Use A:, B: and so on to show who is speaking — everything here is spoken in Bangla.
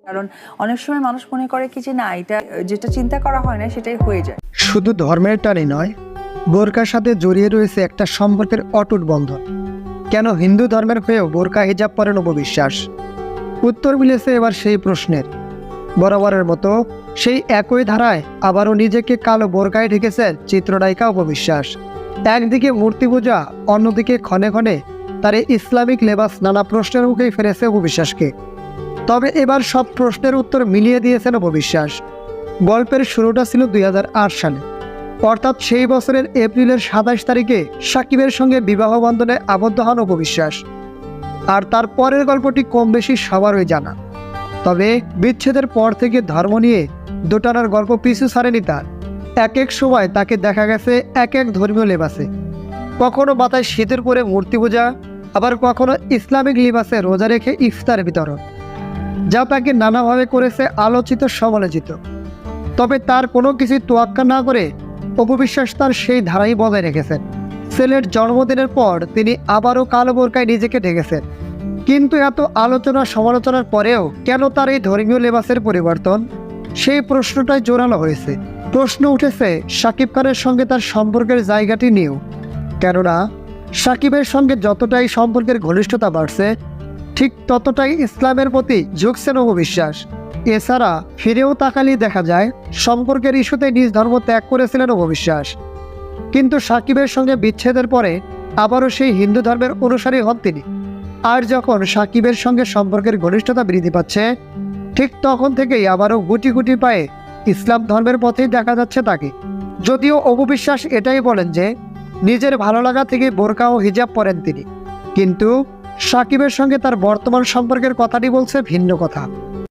A: কারণ অনেক সময় মানুষ মনে করে কি যে না, এটা যেটা চিন্তা করা হয় না সেটাই হয়ে যায়।
B: শুধু ধর্মের টানে নয়, বোরকার সাথে জড়িয়ে রয়েছে একটা সম্পর্কের অটুট বন্ধন। কেন হিন্দু ধর্মের হয়েও বোরকা হিজাব পরেন অপবিশ্বাস? উত্তর মিলেছে এবার সেই প্রশ্নের। বরাবরের মতো সেই একই ধারায় আবারও নিজেকে কালো বোরকায় ঢেকেছেন চিত্রনায়িকা অপবিশ্বাস। একদিকে মূর্তি পূজা, অন্যদিকে ক্ষণে ক্ষণে তার এই ইসলামিক লেবাস নানা প্রশ্নের মুখেই ফেলেছে অপবিশ্বাসকে। তবে এবার সব প্রশ্নের উত্তর মিলিয়ে দিয়েছেন অপবিশ্বাস। গল্পের শুরুটা ছিল 2008 সালে, অর্থাৎ সেই বছরের এপ্রিলের 27 তারিখে সাকিবের সঙ্গে বিবাহ বন্ধনে আবদ্ধ হন অপবিশ্বাস। আর তার পরের গল্পটি কম বেশি সবারই জানা। তবে বিচ্ছেদের পর থেকে ধর্ম নিয়ে দোটানার গল্প পিছু ছাড়েনি তার। এক এক সময় তাকে দেখা গেছে এক এক ধর্মীয় লেবাসে, কখনো মাথায় শীতের পরে মূর্তি পূজা, আবার কখনো ইসলামিক লিবাসে রোজা রেখে ইফতার বিতরণ, যা তাকে নানাভাবে করেছে আলোচিত সমালোচিত। তবে তার কোনো কিছু তোয়াক্কা না করে অপবিশ্বাস তার সেই ধারাই বজায় রেখেছেন। ছেলের জন্মদিনের পর তিনি আবারও কালো বোরকায় নিজেকে ঢেকেছেন। কিন্তু এত আলোচনা সমালোচনার পরেও কেন তার এই ধর্মীয় লেবাসের পরিবর্তন, সেই প্রশ্নটাই জোরালো হয়েছে। প্রশ্ন উঠেছে শাকিব খানের সঙ্গে তার সম্পর্কের জায়গাটি নিয়েও। কেননা শাকিবের সঙ্গে যতটাই সম্পর্কের ঘনিষ্ঠতা বাড়ছে, ঠিক ততটাই ইসলামের প্রতি ঝুঁকছেন অপবিশ্বাস। এছাড়া ফিরেও তাকালেই দেখা যায় সম্পর্কের ইস্যুতে নিজ ধর্ম ত্যাগ করেছিলেন অপবিশ্বাস। কিন্তু শাকিবের সঙ্গে বিচ্ছেদের পরে আবারও সেই হিন্দু ধর্মের অনুসারী হন তিনি। আর যখন শাকিবের সঙ্গে সম্পর্কের ঘনিষ্ঠতা বৃদ্ধি পাচ্ছে, ঠিক তখন থেকেই আবারও গুটি গুটি পায়ে ইসলাম ধর্মের পথেই দেখা যাচ্ছে তাকে। যদিও অপবিশ্বাস এটাই বলেন যে নিজের ভালো লাগা থেকে বোরকা ও হিজাব পরেন তিনি, কিন্তু শাকিবের সঙ্গে তার বর্তমান সম্পর্কের কথাটি বলছে ভিন্ন কথা।